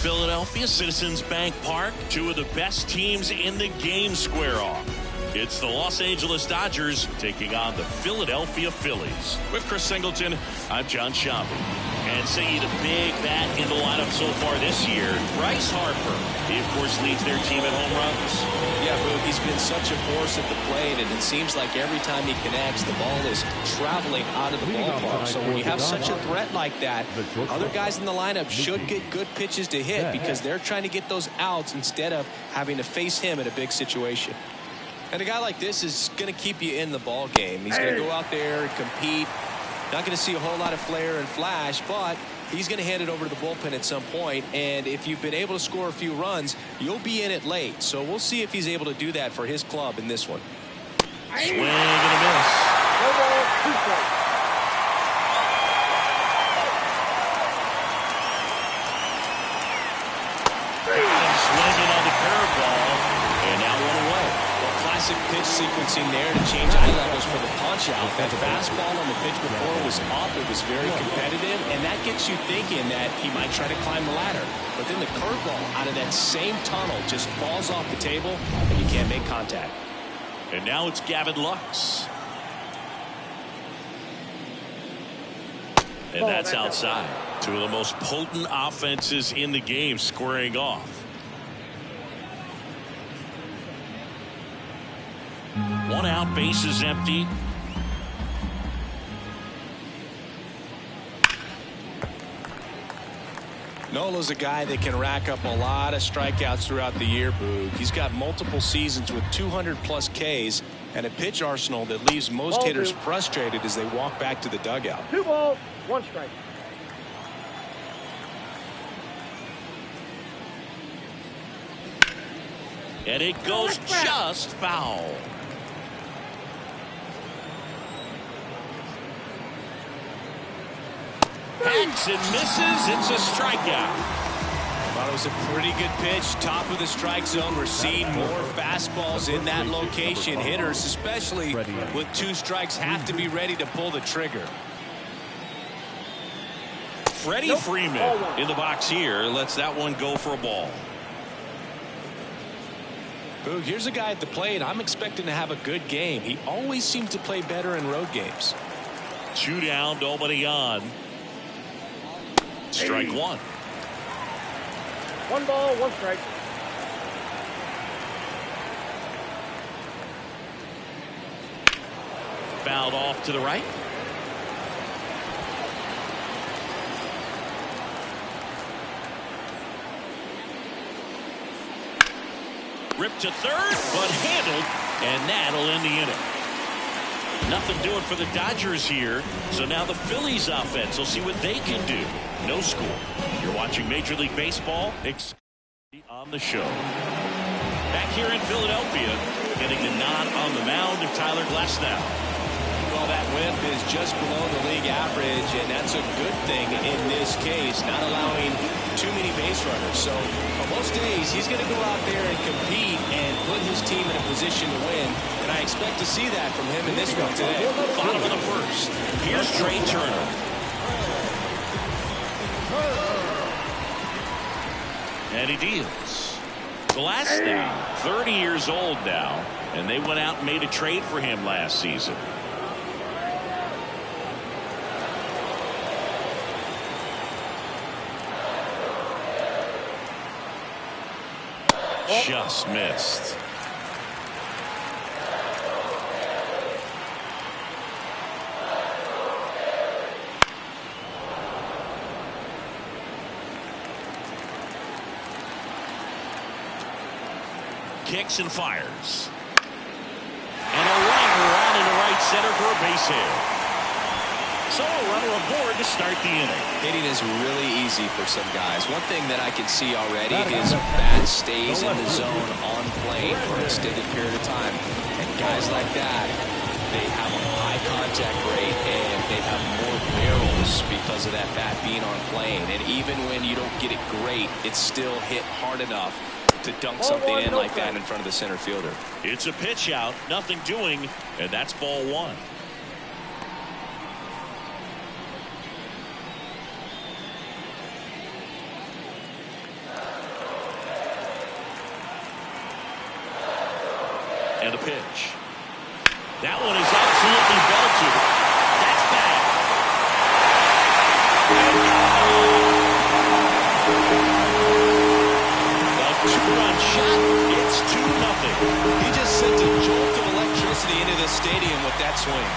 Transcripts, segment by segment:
Philadelphia, Citizens Bank Park, two of the best teams in the game square off. It's the Los Angeles Dodgers taking on the Philadelphia Phillies. With Chris Singleton, I'm John Schaub. And seeing the big bat in the lineup so far this year, Bryce Harper. He, of course, leads their team at home runs. Yeah, Boog, he's been such a force at the plate, and it seems like every time he connects, the ball is traveling out of the ballpark. So when you have such a threat like that, other guys in the lineup should get good pitches to hit because they're trying to get those outs instead of having to face him in a big situation. And a guy like this is going to keep you in the ball game. He's going to go out there and compete. Not going to see a whole lot of flair and flash, but he's going to hand it over to the bullpen at some point. And if you've been able to score a few runs, you'll be in it late. So we'll see if he's able to do that for his club in this one. Swing and a miss. Swinging on the curveball, and now one away. Classic pitch sequencing there to change eye levels for the punch out. That fastball on the pitch before was up. It was very competitive, and that gets you thinking that he might try to climb the ladder. But then the curveball out of that same tunnel just falls off the table, and you can't make contact. And now it's Gavin Lux. And that's outside. Two of the most potent offenses in the game squaring off. One out, base is empty. Nola's a guy that can rack up a lot of strikeouts throughout the year, Boog. He's got multiple seasons with 200-plus Ks and a pitch arsenal that leaves most hitters frustrated as they walk back to the dugout. 2 balls, 1 strike. And it goes just foul. Hacks and misses. It's a strikeout. Thought it was a pretty good pitch. Top of the strike zone. We're seeing more fastballs in that location. Hitters, especially with 2 strikes, have to be ready to pull the trigger. Freddie Freeman in the box here lets that one go for a ball. Boog, here's a guy at the plate. I'm expecting to have a good game. He always seems to play better in road games. 2 down, nobody on. Strike 1. 1 ball, 1 strike. Fouled off to the right. Ripped to third, but handled, and that'll end the inning. Nothing doing for the Dodgers here. So now the Phillies offense will see what they can do. No score. You're watching Major League Baseball on the show. Back here in Philadelphia, getting the nod on the mound of Tyler Glasnow. Well, that whip is just below the league average, and that's a good thing in this case, not allowing too many base runners. So on most days, he's going to go out there and compete and put his team in a position to win, and I expect to see that from him in this one today. Bottom of the first. Here's Trey Turner. And he deals. Glasnow, 30 years old now, and they went out and made a trade for him last season. Just missed. Kicks and fires. And a liner out into right center for a base hit. So a runner aboard to start the inning. Hitting is really easy for some guys. One thing that I can see already is bat stays in the zone on plane for an extended period of time. And guys like that, they have a high contact rate and they have more barrels because of that bat being on plane. And even when you don't get it great, it's still hit hard enough to dunk something in like that in front of the center fielder. It's a pitch out, nothing doing, and that's ball 1. And a pitch. That one is absolutely belted. That's bad. A 2-run shot. It's 2-0. He just sent a jolt of electricity into the stadium with that swing.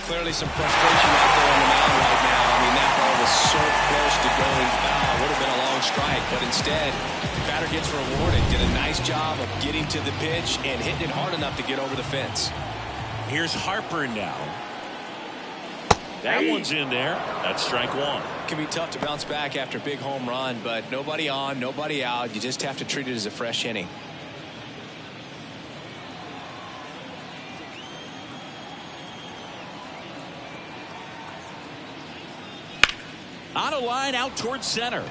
Clearly some frustration out there on the mound right now. I mean, that ball was so close to going foul. Would have been a long strike, but instead, the batter gets rewarded. Did a nice job of getting to the pitch and hitting it hard enough to get over the fence. Here's Harper now. That one's in there. That's strike 1. It can be tough to bounce back after a big home run, but nobody on, nobody out. You just have to treat it as a fresh inning. On a line out towards center.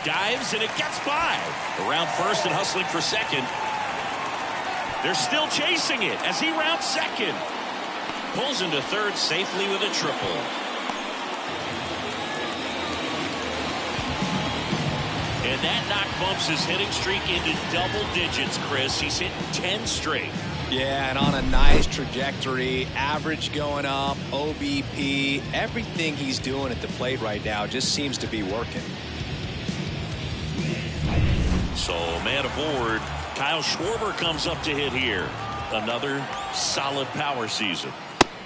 Dives and it gets by. Around first and hustling for second. They're still chasing it as he rounds second. Pulls into third safely with a triple. And that knock bumps his hitting streak into double digits, Chris. He's hit 10 straight. Yeah, and on a nice trajectory, average going up, OBP, everything he's doing at the plate right now just seems to be working. So, man aboard, Kyle Schwarber comes up to hit here. Another solid power season.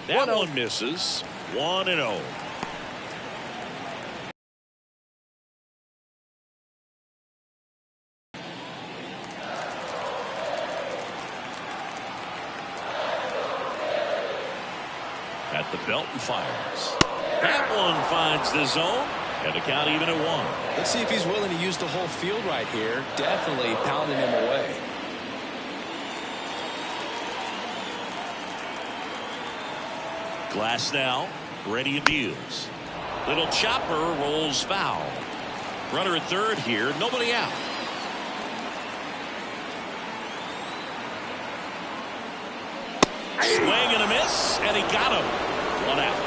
That one misses. 1-0. At the belt and fires. That one finds the zone. And the count even at 1. Let's see if he's willing to use the whole field right here. Definitely pounding him away. Glass now, ready and deals. Little chopper rolls foul. Runner at third here, nobody out. Swing and a miss, and he got him. 1 out.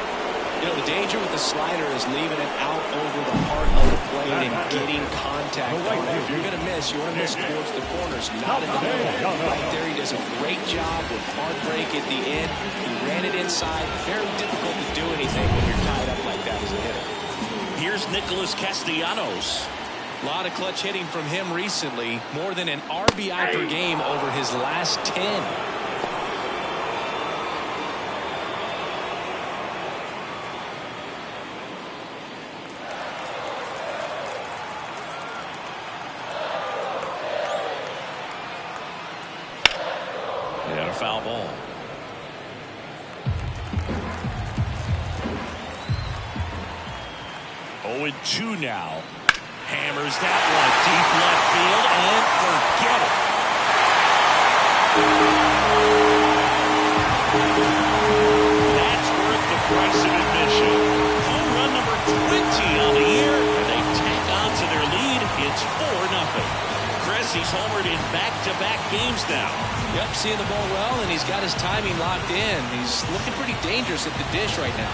You know, the danger with the slider is leaving it out over the heart of the plate and getting contact on it. If you're going to miss, you want to miss towards the corners, not in the middle. Right there, he does a great job with hard break at the end. He ran it inside. Very difficult to do anything when you're tied up like that as a hitter. Here's Nicholas Castellanos. A lot of clutch hitting from him recently. More than an RBI per game over his last 10. Foul ball. 0-2 now. Hammers that one deep left field and forget it. That's worth the price of admission. Home run number 20 on the year, and they tack on to their lead. It's 4-0. Chris, he's homered in back-to-back games now. Yep, seeing the ball well, and he's got his timing locked in. He's looking pretty dangerous at the dish right now.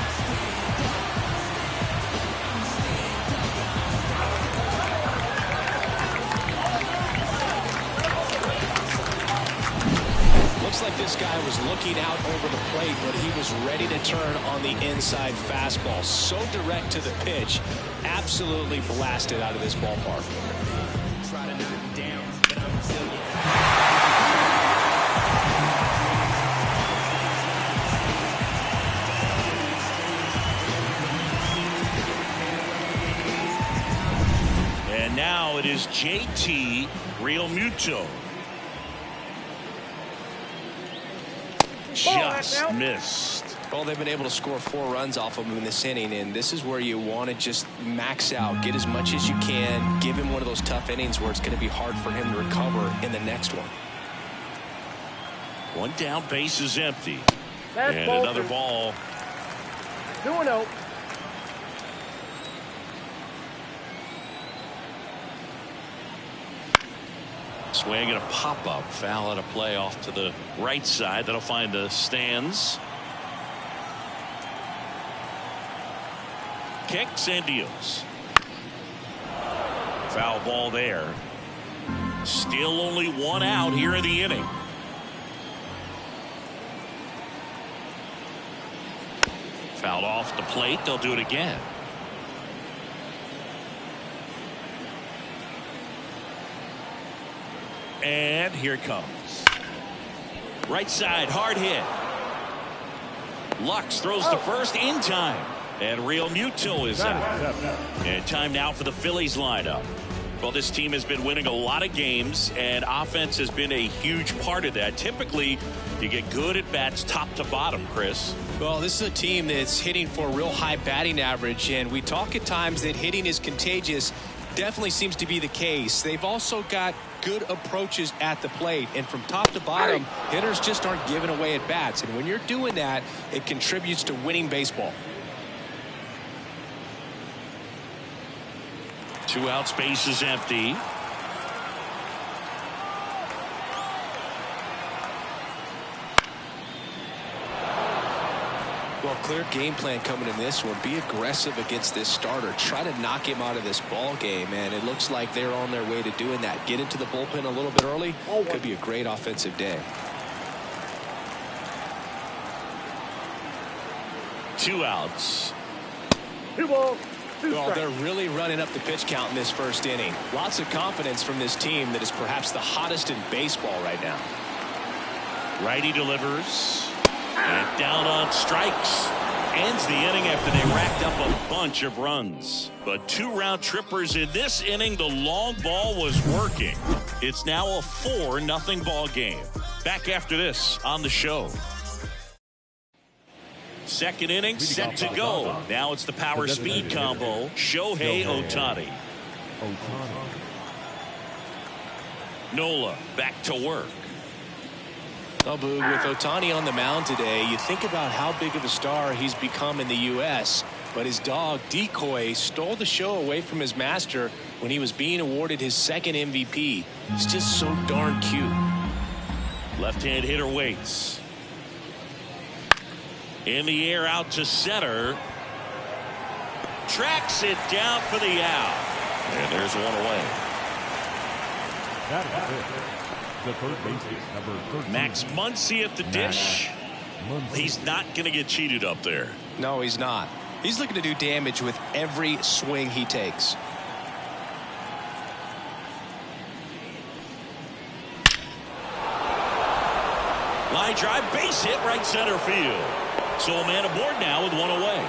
Looks like this guy was looking out over the plate, but he was ready to turn on the inside fastball. So direct to the pitch. Absolutely blasted out of this ballpark. Try to knock him down, but I'm resilient. And now it is JT Realmuto. Just missed. Well, they've been able to score 4 runs off of him in this inning, and this is where you want to just max out, get as much as you can, give him one of those tough innings where it's going to be hard for him to recover in the next one. One down, base is empty. That's and another ball. 2-0. Swing and a pop-up. Foul at a play off to the right side. That'll find the stands. Kicks and deals. Foul ball there. Still only 1 out here in the inning. Fouled off the plate. They'll do it again. And here it comes. Right side, hard hit. Lux throws to first in time. And Realmuto is out. And time now for the Phillies lineup. Well, this team has been winning a lot of games, and offense has been a huge part of that. Typically, you get good at bats top to bottom, Chris. Well, this is a team that's hitting for a real high batting average, and we talk at times that hitting is contagious. Definitely seems to be the case. They've also got good approaches at the plate, and from top to bottom, hitters just aren't giving away at bats. And when you're doing that, it contributes to winning baseball. 2 out, space is empty. Well, clear game plan coming in this one. Be aggressive against this starter. Try to knock him out of this ball game, and it looks like they're on their way to doing that. Get into the bullpen a little bit early. Could be a great offensive day. 2 outs. 2 balls, 2 Well, strikes. they're really running up the pitch count in this first inning. Lots of confidence from this team that is perhaps the hottest in baseball right now. Righty delivers. And down on strikes. Ends the inning after they racked up a bunch of runs. But 2 round trippers in this inning. The long ball was working. It's now a 4-0 ball game. Back after this on the show. Second inning set to go. Now it's the power speed combo. Shohei Ohtani. Nola back to work. Oh, Boog, with Ohtani on the mound today, you think about how big of a star he's become in the U.S., but his dog, Decoy, stole the show away from his master when he was being awarded his second MVP. He's just so darn cute. Left-hand hitter waits. In the air out to center. Tracks it down for the out. And there's one away. The third baseman, number 13. Max Muncy at the dish. He's not going to get cheated up there. No, he's not. He's looking to do damage with every swing he takes. Line drive, base hit, right center field. So a man aboard now with one away.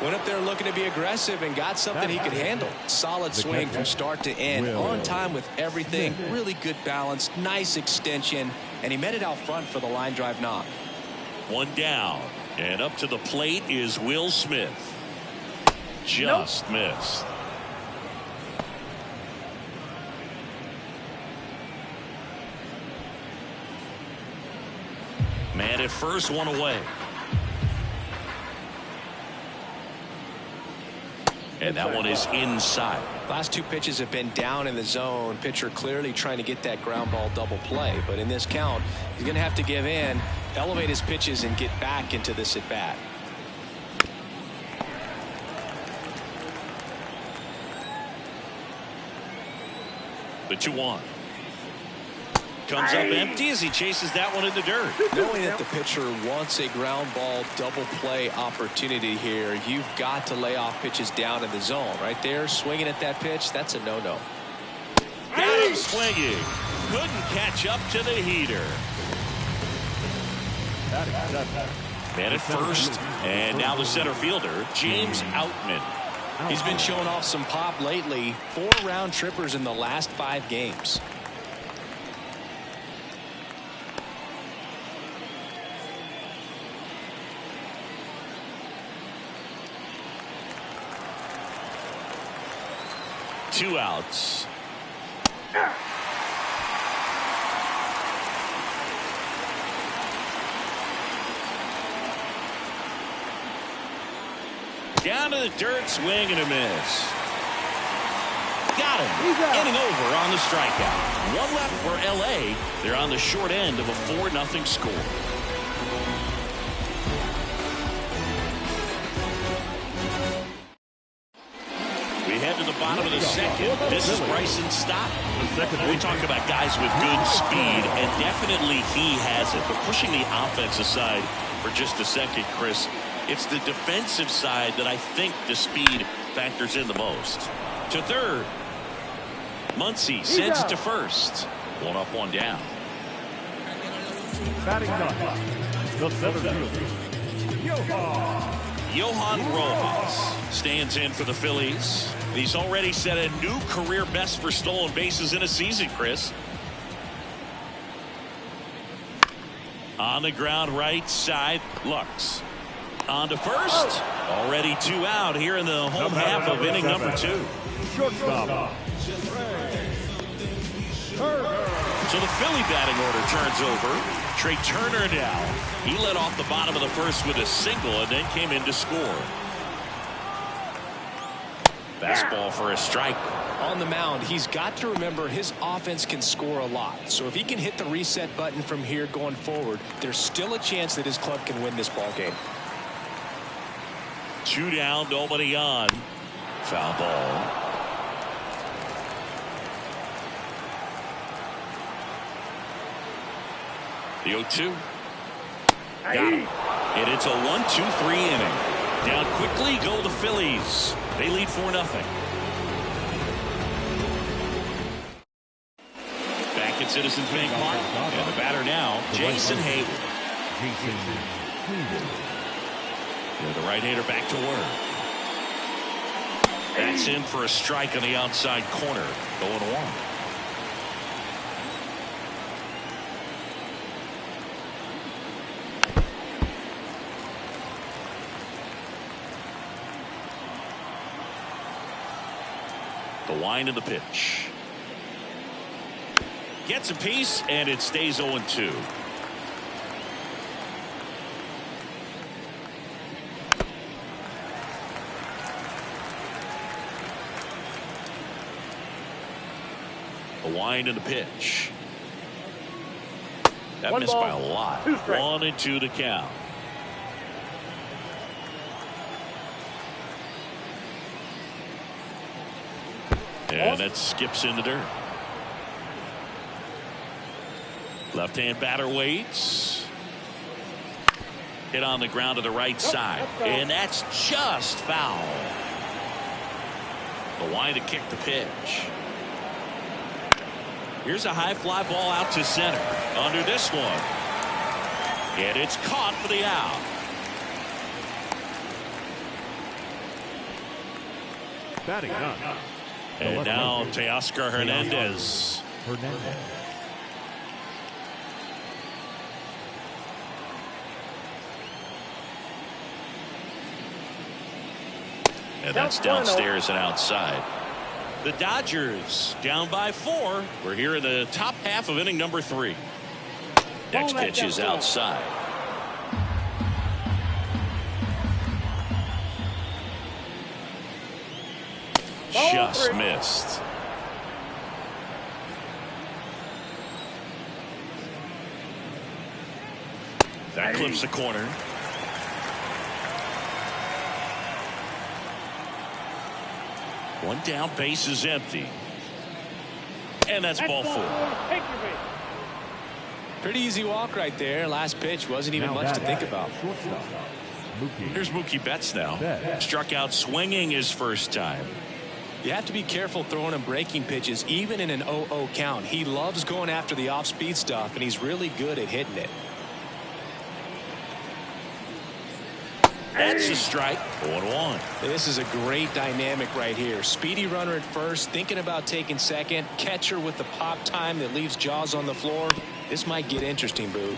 Went up there looking to be aggressive and got something he could handle. Solid swing from start to end. On time with everything. Really good balance. Nice extension. And he met it out front for the line drive knock. One down. And up to the plate is Will Smith. Just missed. Man at first, one away. And that one is inside. Last 2 pitches have been down in the zone. Pitcher clearly trying to get that ground ball double play. But in this count, he's going to have to give in, elevate his pitches, and get back into this at bat. The 2-1. Comes up empty as he chases that one in the dirt. Knowing that the pitcher wants a ground ball double play opportunity here, you've got to lay off pitches down in the zone. Right there, swinging at that pitch, that's a no-no. Got him swinging. Couldn't catch up to the heater. Man at first, and now the center fielder, James Outman. He's been showing off some pop lately. 4 round trippers in the last 5 games. Two outs. Down to the dirt, swing and a miss. Got him. Inning over on the strikeout. 1 left for LA. They're on the short end of a 4-0 score. We head to the bottom of the second. This is Bryson Stott. We talk about guys with good speed, and definitely he has it. But pushing the offense aside for just a second, Chris, it's the defensive side that I think the speed factors in the most. To third. Muncy sends it to first. 1 up, 1 down. Batting done. The seventh Johan Rojas stands in for the Phillies. He's already set a new career best for stolen bases in a season, Chris. On the ground right side, Lux. On to first. Already 2 out here in the home half of inning number 2. Shortstop. So the Philly batting order turns over. Trey Turner now. He led off the bottom of the first with a single and then came in to score. Fastball for a strike. On the mound, he's got to remember his offense can score a lot. So if he can hit the reset button from here going forward, there's still a chance that his club can win this ball game. 2 down, nobody on. Foul ball. The 0-2. Got him. And it's a 1-2-3 inning. Down quickly go the Phillies. They lead 4-0. Back at Citizens Bank Park. And the batter now, Jason Hayward. And the right-hander back to work. That's in for a strike on the outside corner. 0-1. The wind of the pitch. Gets a piece, and it stays 0-2. The wind and the pitch. That missed by a lot. 1-2 to count. And that skips in the dirt. Left-hand batter waits. Hit on the ground to the right side. And that's just foul. The wind to kick the pitch. Here's a high fly ball out to center. Under this one. And it's caught for the out. Batting up. And now Teoscar Hernandez. And that's downstairs and outside. The Dodgers down by 4. We're here in the top half of inning number 3. Next pitch is outside. Just missed. That clips the corner. One down, base is empty. And that's ball 4. Pretty easy walk right there. Last pitch wasn't even much to think about. Here's Mookie Betts now. Struck out swinging his first time. You have to be careful throwing him breaking pitches, even in an 0-0 count. He loves going after the off-speed stuff, and he's really good at hitting it. That's a strike. 0-1. This is a great dynamic right here. Speedy runner at first, thinking about taking second. Catcher with the pop time that leaves Jaws on the floor. This might get interesting, Boo.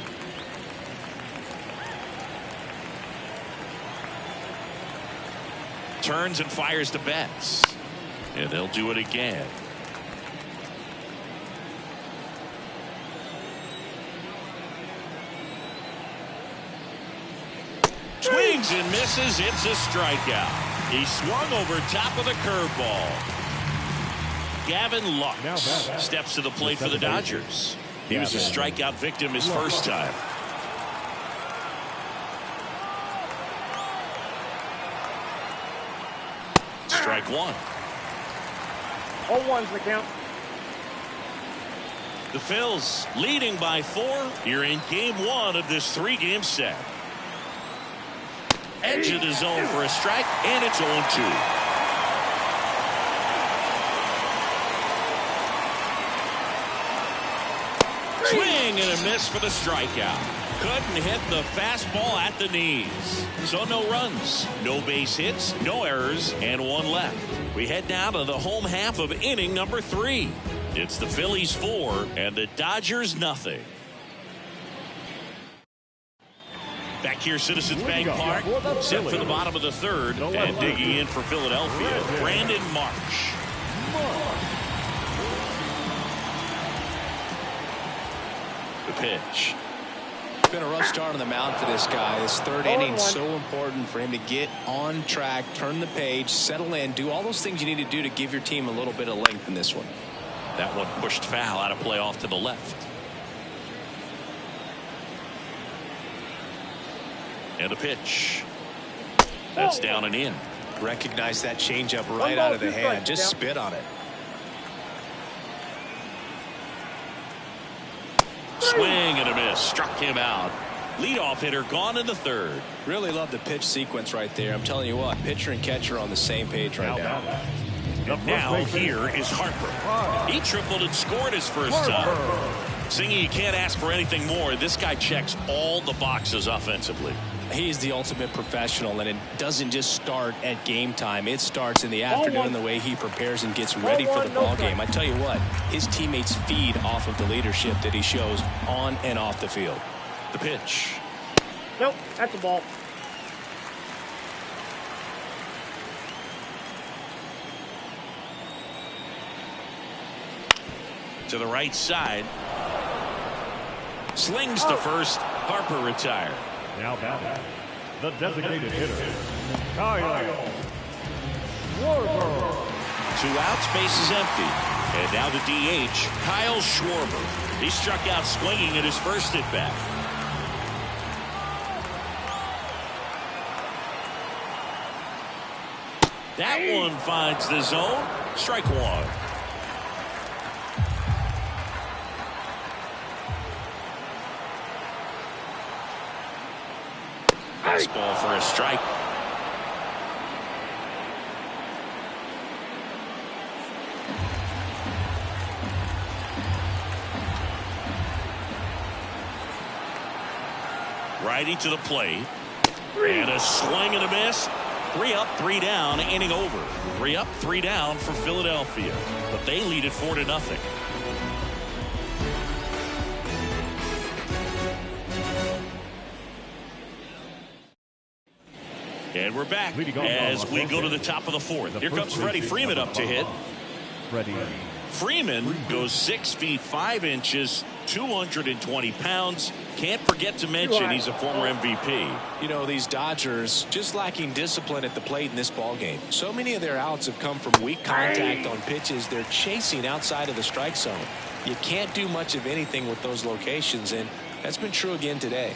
Turns and fires to Betts. And they'll do it again. Swings and misses. It's a strikeout. He swung over top of the curveball. Gavin Lux steps to the plate for the Dodgers. He was a strikeout victim his first time. Strike 1. 0-1's the count. The Phils leading by 4 here in game 1 of this 3-game set. Edge of the zone for a strike, and it's 0-2. Swing and a miss for the strikeout. Couldn't hit the fastball at the knees. So no runs, no base hits, no errors, and 1 left. We head now to the home half of inning number 3. It's the Phillies 4 and the Dodgers nothing. Back here, Citizens Bank Park, set for the bottom of the 3rd, and digging in for Philadelphia, Brandon Marsh. The pitch. It's been a rough start on the mound for this guy. This 3rd inning so important for him to get on track, turn the page, settle in, do all those things you need to do to give your team a little bit of length in this one. That one pushed foul out of play off to the left. And a pitch. That's down and in. Recognize that changeup right out of the hand. Just spit on it. Swing and a miss. Struck him out. Leadoff hitter gone in the third. Really love the pitch sequence right there. I'm telling you what, pitcher and catcher are on the same page right now. Now here is Harper. He tripled and scored his first time. Singy, you can't ask for anything more. This guy checks all the boxes offensively. He's the ultimate professional, and it doesn't just start at game time. It starts in the afternoon the way he prepares and gets ready for the ball game. I tell you what, his teammates feed off of the leadership that he shows on and off the field. The pitch. Nope, that's a ball. To the right side. Slings to first. Harper retired. Now batting, the designated hitter, Kyle Schwarber. 2 outs, base is empty. And now the DH, Kyle Schwarber. He struck out swinging at his first at bat. That one finds the zone. Strike one. Fastball for a strike. Righty to the plate. And a swing and a miss. 3 up, 3 down, inning over. 3 up, 3 down for Philadelphia. But they lead it 4-0. And we're back as we go to the top of the fourth. Here comes Freddie Freeman up to hit. Freeman goes 6 feet 5 inches, 220 pounds. Can't forget to mention he's a former MVP. You know, these Dodgers just lacking discipline at the plate in this ball game. So many of their outs have come from weak contact on pitches they're chasing outside of the strike zone. You can't do much of anything with those locations, and that's been true again today.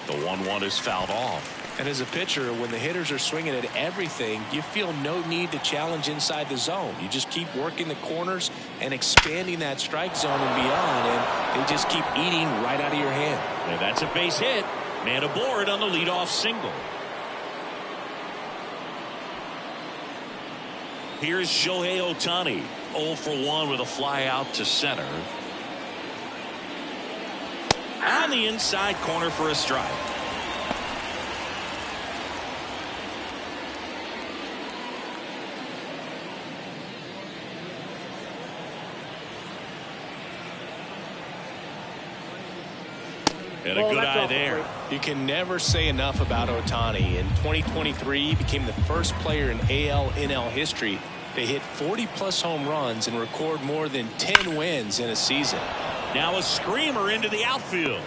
The 1-1 is fouled off. And as a pitcher, when the hitters are swinging at everything, you feel no need to challenge inside the zone. You just keep working the corners and expanding that strike zone and beyond, and they just keep eating right out of your hand. And that's a base hit. Man aboard on the leadoff single. Here's Shohei Ohtani, 0 for 1 with a fly out to center. On the inside corner for a strike. And a good eye there. You can never say enough about Ohtani. In 2023, he became the first player in AL/NL history to hit 40-plus home runs and record more than 10 wins in a season. Now a screamer into the outfield.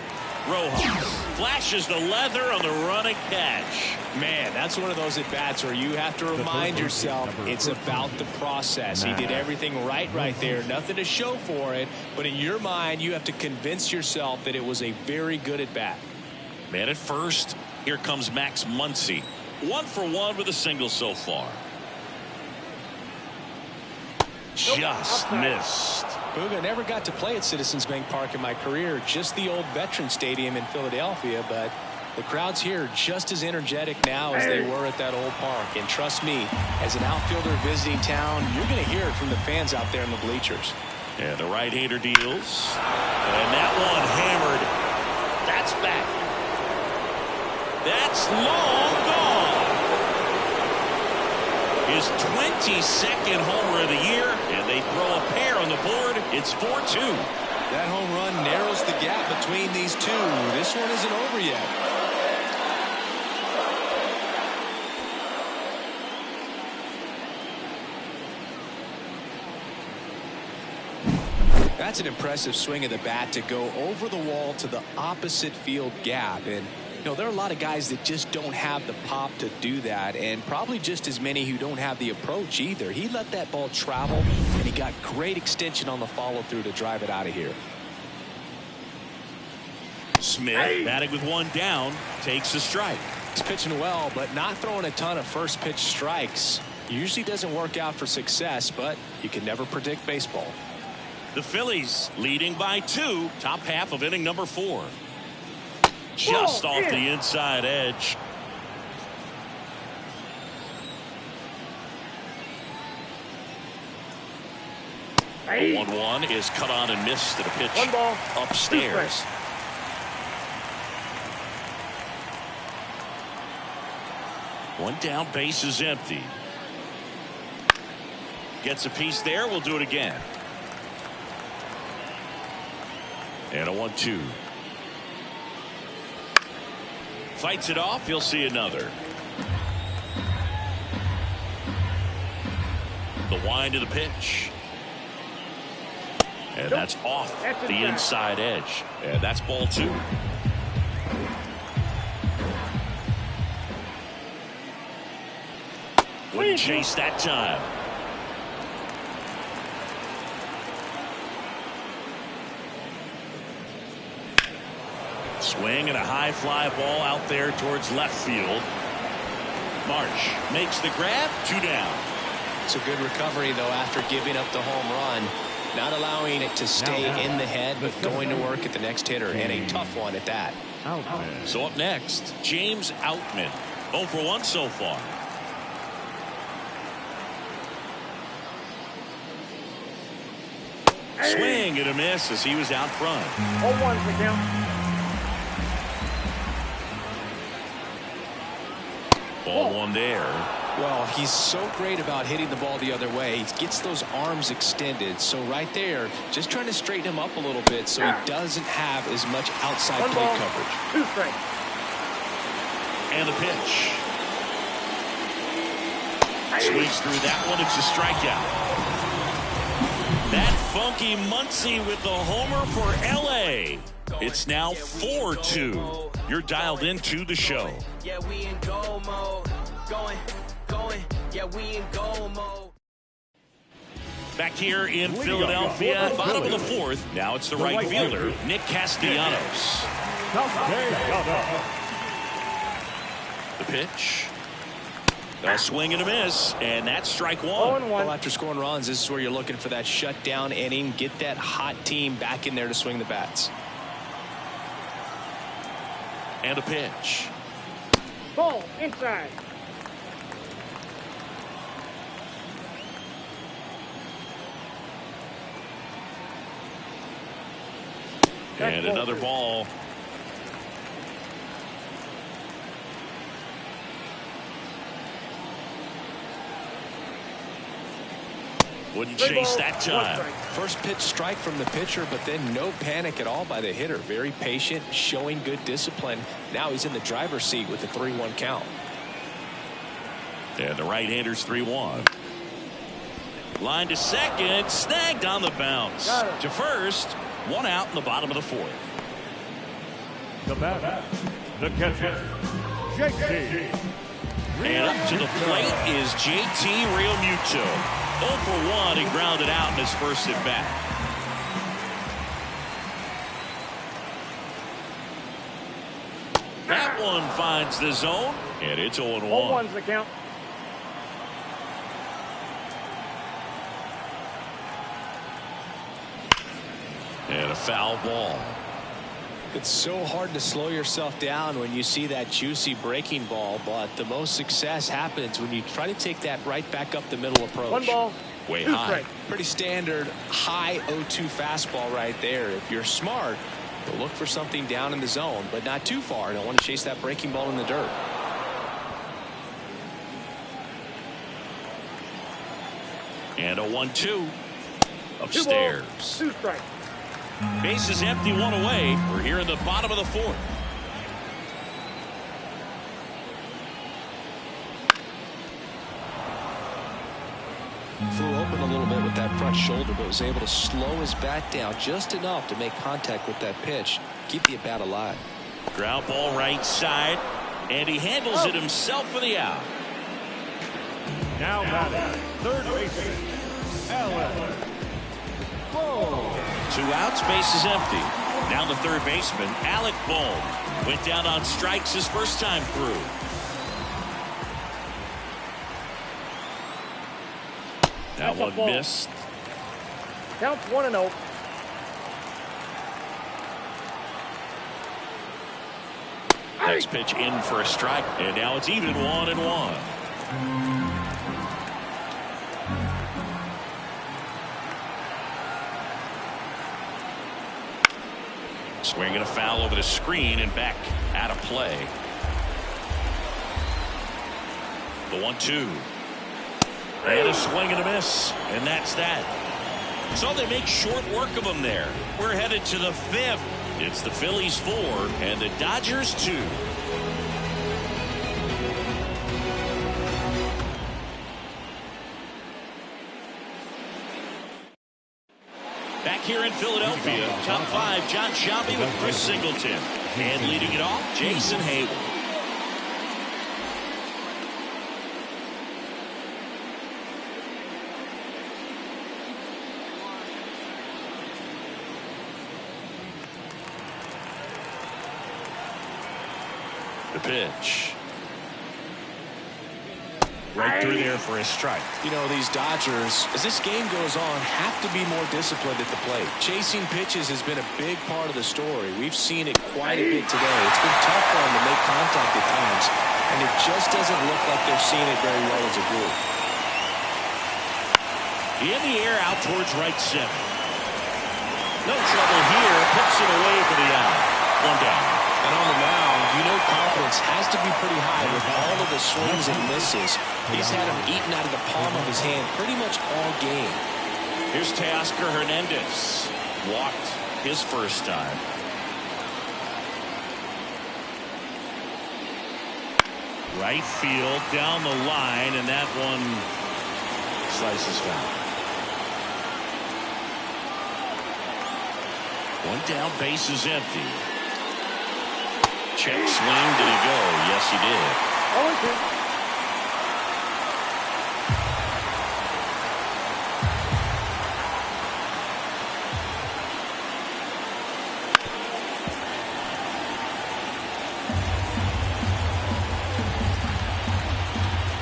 Rojas flashes the leather on the running catch. Man, that's one of those at-bats where you have to remind yourself it's about the process. He did everything right there. Nothing to show for it. But in your mind, you have to convince yourself that it was a very good at-bat. Man at first. Here comes Max Muncy. 1 for 1 with a single so far. Just missed. Booga, never got to play at Citizens Bank Park in my career, just the old Veterans Stadium in Philadelphia, but the crowds here are just as energetic now as they were at that old park. And trust me, as an outfielder visiting town, you're going to hear it from the fans out there in the bleachers. And the right-hander deals. And that one hammered. That's back. That's long gone. His 22nd homer of the year, and they throw a pair on the board. It's 4-2. That home run narrows the gap between these two. This one isn't over yet. That's an impressive swing of the bat to go over the wall to the opposite field gap. And you know, there are a lot of guys that just don't have the pop to do that, and probably just as many who don't have the approach either. He let that ball travel, and he got great extension on the follow-through to drive it out of here. Smith batting with one down, takes a strike. He's pitching well, but not throwing a ton of first pitch strikes. Usually doesn't work out for success, but you can never predict baseball. The Phillies leading by 2, top half of inning number 4. Just off the inside edge. Hey. 1-1 is cut on and missed at a pitch 1 ball, upstairs. One down, base is empty. Gets a piece there. We'll do it again. And a 1-2. Fights it off. He'll see another. The wind of the pitch. And that's off the inside edge. And that's ball 2. Wouldn't chase that time. Swing and a high fly ball out there towards left field. Marsh makes the grab. 2 down. It's a good recovery, though, after giving up the home run. Not allowing it to stay in the head, but going to work at the next hitter, and a tough one at that. So up next, James Outman. 0 for 1 so far. Swing and a miss as he was out front. 0-1's the count. Ball 1 there. Well, he's so great about hitting the ball the other way. He gets those arms extended. So right there, just trying to straighten him up a little bit so he doesn't have as much outside plate coverage. 2 strikes. And the pitch. Swings through that one. It's a strikeout. That funky Muncie with the homer for L.A. It's now 4-2. You're dialed into the show. Yeah, we in goal mode. Going. Yeah, we in goal mode. Back here in Philadelphia, bottom of the 4th. Now it's the right fielder, Nick Castellanos. The pitch. A swing and a miss, and that's strike 1. Well, after scoring runs, this is where you're looking for that shutdown inning. Get that hot team back in there to swing the bats. And a pitch. Ball inside. And another ball. Wouldn't chase that time. First pitch strike from the pitcher, but then no panic at all by the hitter. Very patient, showing good discipline. Now he's in the driver's seat with the 3-1 count. And the right-hander's 3-1. Line to second, snagged on the bounce. To first, 1 out in the bottom of the 4th. The batter, the catcher, JT. And up to the plate is JT Realmuto. 0 for 1, he grounded out in his first at bat. That one finds the zone, and it's 0-1. 0-1's the count. And a foul ball. It's so hard to slow yourself down when you see that juicy breaking ball, but the most success happens when you try to take that right back up the middle approach. 1 ball. Way 2 high. strikes. Pretty standard high 0-2 fastball right there. If you're smart, you'll look for something down in the zone, but not too far. Don't want to chase that breaking ball in the dirt. And a 1-2 upstairs. 2 strikes. Base is empty, 1 away. We're here in the bottom of the 4th. Flew open a little bit with that front shoulder, but was able to slow his bat down just enough to make contact with that pitch. Keep the at-bat alive. Ground ball right side, and he handles it himself for the out. Now batting, third baseman, Allen. 2 outs, base is empty. Now the third baseman, Alec Bohm, went down on strikes his first time through. That one missed. Counts 1-0. Next pitch in for a strike, and now it's even 1-1. Swinging a foul over the screen and back out of play. The 1-2. And a swing and a miss, and that's that. So they make short work of them there. We're headed to the 5th. It's the Phillies 4 and the Dodgers 2. Back here in Philadelphia, top 5, John Shelby with Chris Singleton. And leading it off, Jason Hayward. The pitch. Right through there for a strike. You know, these Dodgers, as this game goes on, have to be more disciplined at the plate. Chasing pitches has been a big part of the story. We've seen it quite a bit today. It's been tough for them to make contact at times, and it just doesn't look like they're seeing it very well as a group. In the air out towards right center. No trouble here. Puts it away for the out. One down. And on the mound, you know confidence has to be pretty high with all of the swings and misses. He's had them eaten out of the palm of his hand pretty much all game. Here's Teoscar Hernandez. Walked his first time. Right field, down the line, and that one slices foul. One down, base is empty. Check swing, did he go? Yes, he did. 0-2.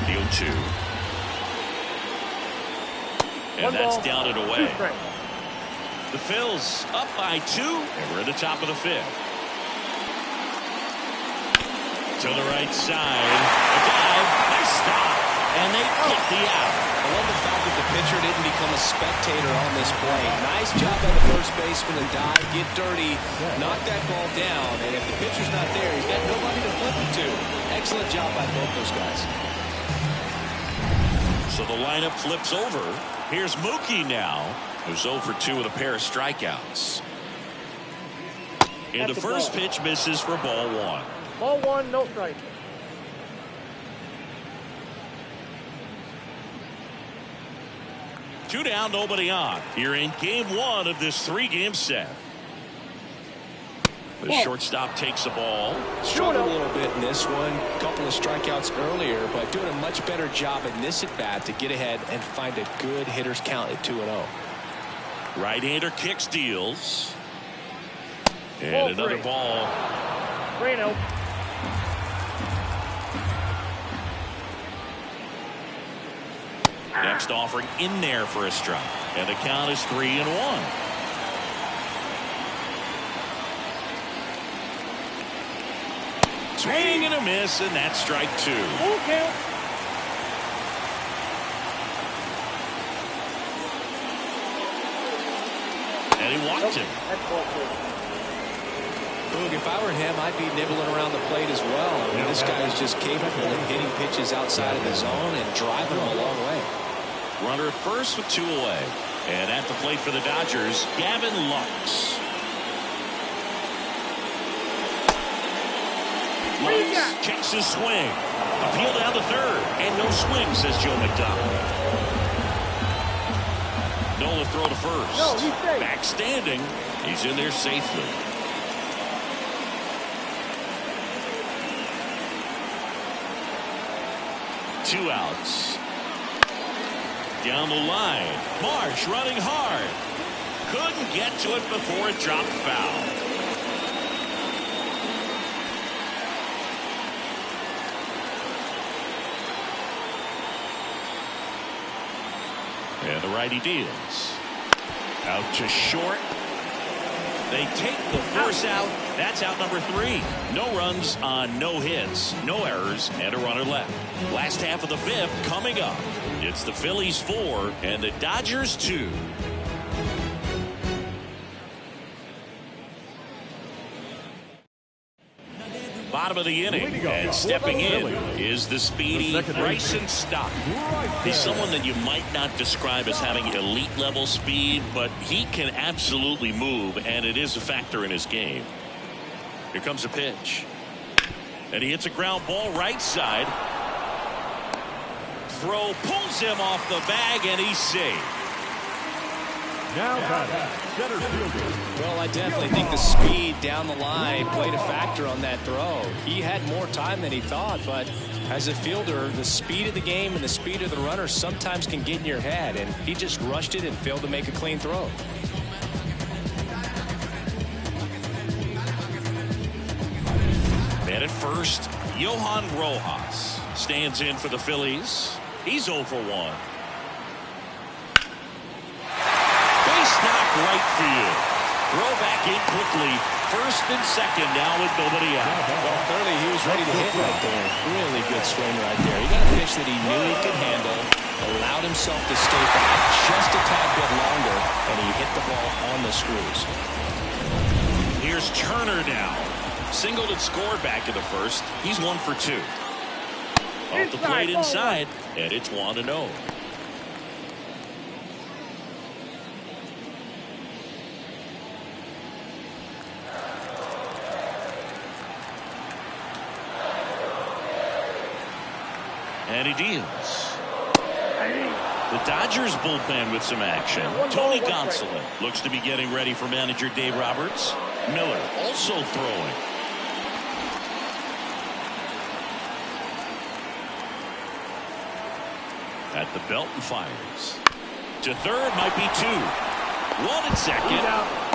The 0-2. And that's down and away. The Phils up by 2, and we're at the top of the 5th. To the right side, a dive, nice stop, and they get the out. I love the fact that the pitcher didn't become a spectator on this play. Nice job by the first baseman to dive, get dirty, knock that ball down, and if the pitcher's not there, he's got nobody to flip it to. Excellent job by both those guys. So the lineup flips over. Here's Mookie now, who's 0 for 2 with a pair of strikeouts. And the first pitch misses for ball 1. Ball 1, no strike. Two down, nobody on. Here in game 1 of this 3-game set. The shortstop takes the ball. Struggled a little bit in this one. A couple of strikeouts earlier, but doing a much better job in this at-bat to get ahead and find a good hitter's count at 2-0. Right-hander kicks, deals. And another ball. 3-0. Next offering in there for a strike. And the count is 3-1. Swing and a miss, and that's strike 2. Full count. And he walked him. That's ball 2. Look, if I were him, I'd be nibbling around the plate as well. I mean, this guy is just capable of hitting pitches outside of the zone and driving them a long way. Runner at first with 2 away. And at the plate for the Dodgers, Gavin Lux. Lux checks his swing. Appeal down to third. And no swing, says Joe McDonald. Nola throw to first. No, he's safe. Back standing. He's in there safely. Two outs. Down the line. Marsh running hard. Couldn't get to it before it dropped foul. And And the righty deals. Out to short. They take the force out. That's out number 3. No runs on no hits, no errors, and a runner left. Last half of the 5th coming up. It's the Phillies 4 and the Dodgers 2. Bottom of the inning, and stepping in is the speedy Bryson Stott. He's someone that you might not describe as having elite level speed, but he can absolutely move, and it is a factor in his game. Here comes a pitch, and he hits a ground ball right side. Throw pulls him off the bag, and he's safe. Now batting, center fielder. Well, I definitely think the speed down the line played a factor on that throw. He had more time than he thought, but as a fielder, the speed of the game and the speed of the runner sometimes can get in your head, and he just rushed it and failed to make a clean throw. Man at first, Johan Rojas stands in for the Phillies. He's 0 for 1. Right field. Throw back in quickly. First and second now with nobody out. Well, clearly he was ready to hit right there. Really good swing right there. He got a pitch that he knew he could handle, allowed himself to stay back just a tad bit longer, and he hit the ball on the screws. Here's Turner now. Singled and scored back in the first. He's 1 for 2. Off the plate inside, and it's 1-0. And he deals. The Dodgers bullpen with some action. Tony Gonsolin looks to be getting ready for manager Dave Roberts. Miller also throwing. At the belt and fires. To third, might be 2. 1 at second.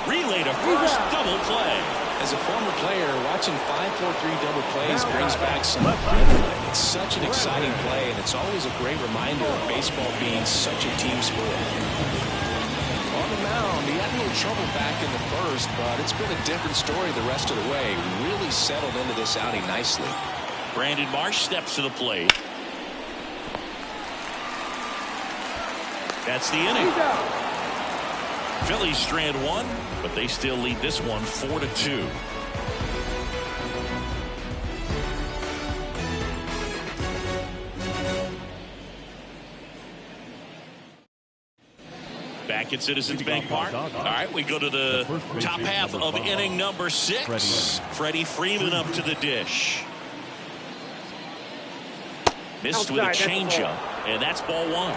Relay to first, double play. As a former player, watching 5-4-3 double plays brings back some adrenaline. It's such an exciting play, and it's always a great reminder of baseball being such a team sport. On the mound, he had a little trouble back in the first, but it's been a different story the rest of the way. Really settled into this outing nicely. Brandon Marsh steps to the plate. That's the inning. Phillies strand 1, but they still lead this one 4-2. Back at Citizens Bank Park. All right, we go to the top half of inning number 6. Freddie Freeman up to the dish. Missed with a changeup, and that's ball 1.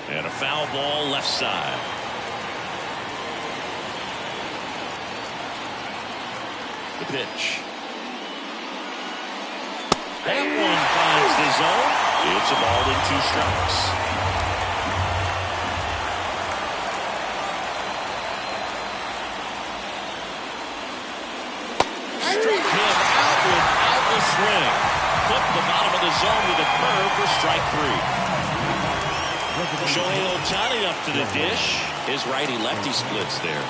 And a foul ball left side. The pitch. That one finds the zone. It's a ball in 2 strikes. Struck him out without the swing. Clipped the bottom of the zone with a curve for strike 3. Shohei Ohtani up to the dish. His righty-lefty splits there.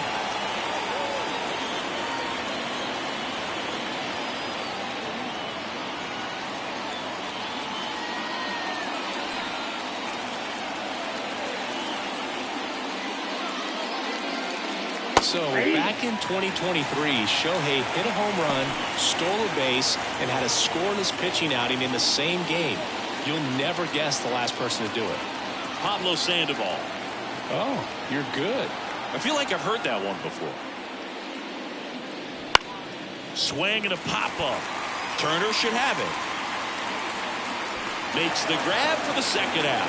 So back in 2023, Shohei hit a home run, stole a base, and had a scoreless pitching outing in the same game. You'll never guess the last person to do it. Pablo Sandoval. Oh, you're good. I feel like I've heard that one before. Swing and a pop-up. Turner should have it. Makes the grab for the second out.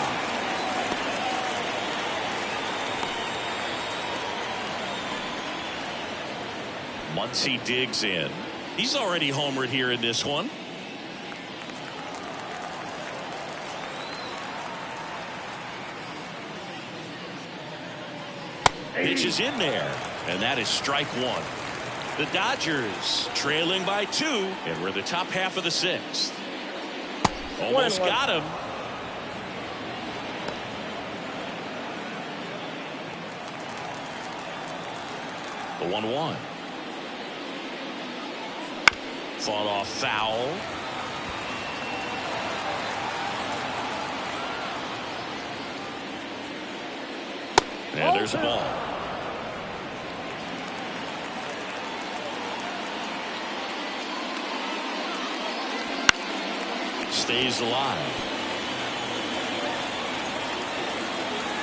Muncy digs in. He's already homered here in this one. Pitch is in there, and that is strike 1. The Dodgers trailing by 2, and we're the top half of the 6th. Almost got him. The 1-1. Fought off foul. And there's the ball. Stays alive.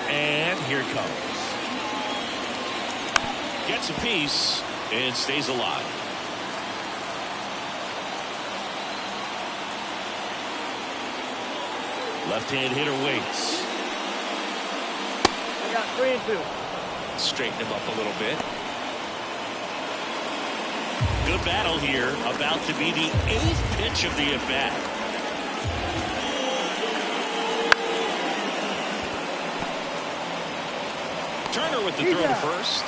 And here it comes. Gets a piece and stays alive. Left-hand hitter waits. I got 3 and 2. Straighten him up a little bit. Good battle here. About to be the 8th pitch of the at-bat. Turner with the throw to first.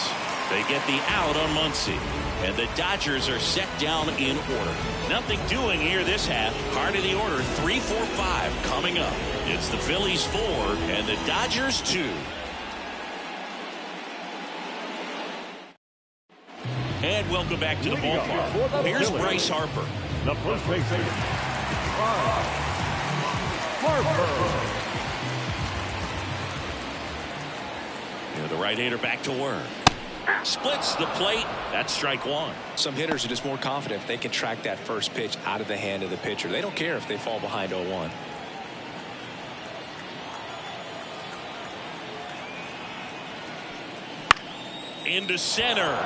They get the out on Muncy. And the Dodgers are set down in order. Nothing doing here this half. Heart of the order, 3, 4, 5 coming up. It's the Phillies 4 and the Dodgers 2. And welcome back to the ballpark. Here's Bryce Harper. The first baseman, Harper. The right-hander back to work. Splits the plate. That's strike 1. Some hitters are just more confident if they can track that first pitch out of the hand of the pitcher. They don't care if they fall behind 0-1. Into center.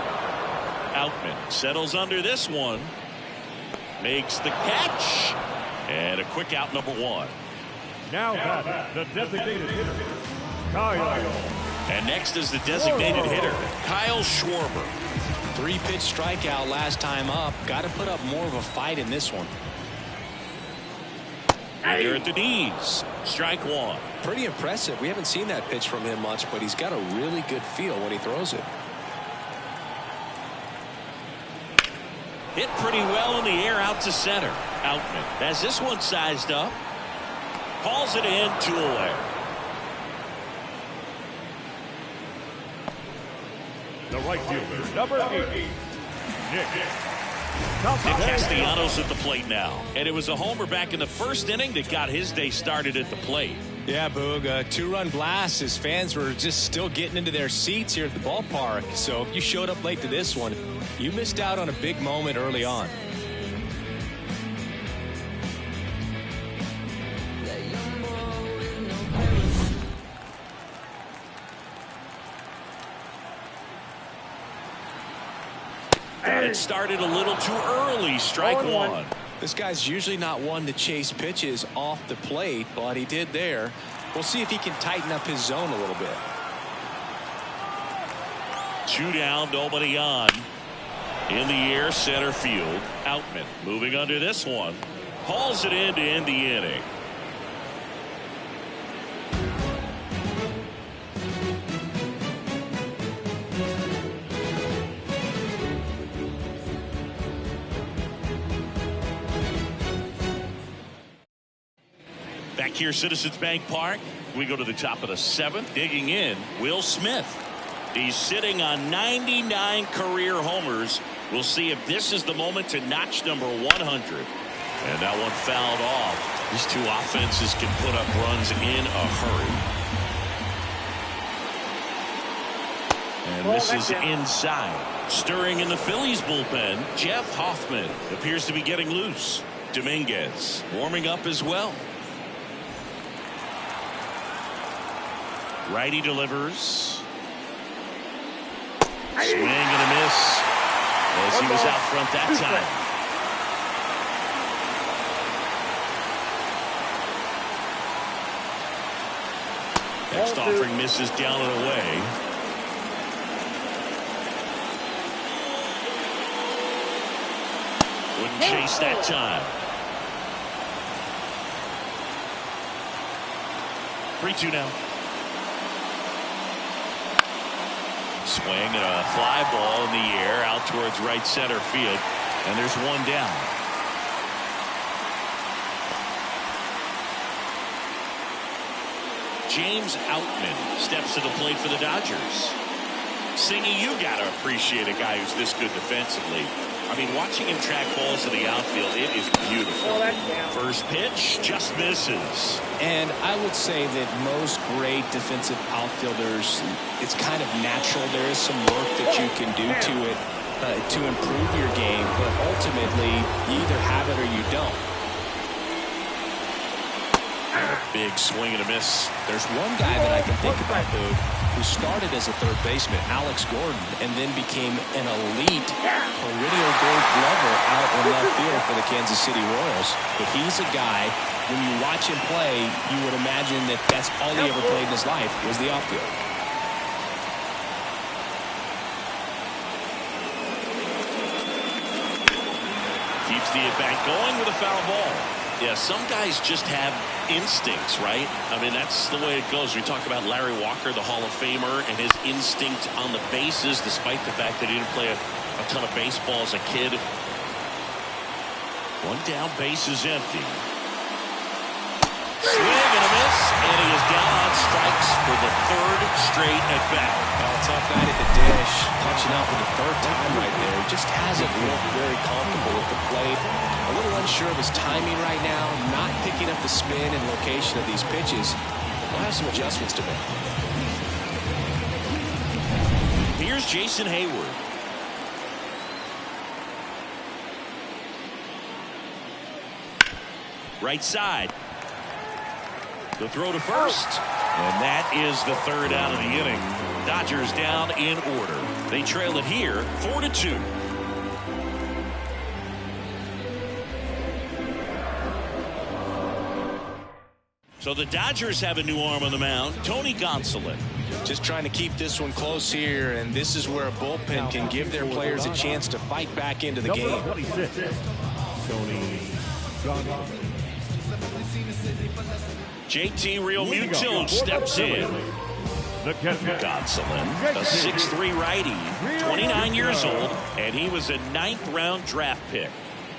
Outman settles under this one. Makes the catch. And a quick out, number 1. Now batting, the designated hitter, Kyle. And next is the designated hitter, Kyle Schwarber. 3-pitch strikeout last time up. Got to put up more of a fight in this one. Hitter at the knees. Strike 1. Pretty impressive. We haven't seen that pitch from him much, but he's got a really good feel when he throws it. Hit pretty well in the air out to center. Outman has this one sized up. Calls it in, 2 away. The right fielder, number 8, Nick Castellanos at the plate now. And it was a homer back in the first inning that got his day started at the plate. Yeah, Boog, a 2-run blast. His fans were just still getting into their seats here at the ballpark. So if you showed up late to this one, you missed out on a big moment early on. It started a little too early. Strike 1. This guy's usually not one to chase pitches off the plate, but he did there. We'll see if he can tighten up his zone a little bit. 2 down, nobody on. In the air, center field. Outman moving under this one. Hauls it in to end the inning. Back here, Citizens Bank Park. We go to the top of the 7th. Digging in, Will Smith. He's sitting on 99 career homers. We'll see if this is the moment to notch number 100. And that one fouled off. These two offenses can put up runs in a hurry. And this is inside. Stirring in the Phillies bullpen, Jeff Hoffman appears to be getting loose. Dominguez warming up as well. Righty delivers. Swing and a miss as he was out front that time. Next offering misses down and away. Wouldn't chase that time. 3-2 now. Swing and a fly ball in the air out towards right center field. And there's one down. James Outman steps to the plate for the Dodgers. Singy, you got to appreciate a guy who's this good defensively. I mean, watching him track balls to the outfield, it is beautiful. Oh, that's down. First pitch just misses. And I would say that most great defensive outfielders, it's kind of natural. There is some work that you can do to it to improve your game, but ultimately you either have it or you don't. Big swing and a miss. There's one guy that I can think about, Boog, who started as a third baseman, Alex Gordon, and then became an elite perennial Gold Glover out in left field for the Kansas City Royals. But he's a guy, when you watch him play, you would imagine that that's all he ever played in his life was the outfield. Keeps the at-bat going with a foul ball. Yeah, some guys just have instincts, right? I mean, that's the way it goes. We talk about Larry Walker, the Hall of Famer, and his instinct on the bases, despite the fact that he didn't play a ton of baseball as a kid. One down, base is empty. Swing and a miss, and he is down on strikes for the third straight at-bat. Well, tough night at the dish, punching out for the third time right there. He just hasn't looked very comfortable at the plate. A little unsure of his timing right now, not picking up the spin and location of these pitches. We'll have some adjustments to make. Here's Jason Hayward. Right side. The throw to first. And that is the third out of the inning. Dodgers down in order. They trail it here 4-2. So the Dodgers have a new arm on the mound, Tony Gonsolin. Just trying to keep this one close here, and this is where a bullpen can give their players a chance to fight back into the game. 26, Tony Gonsolin. JT Realmuto steps in. Gonsolin, a 6'3" righty, 29 years old, and he was a 9th-round draft pick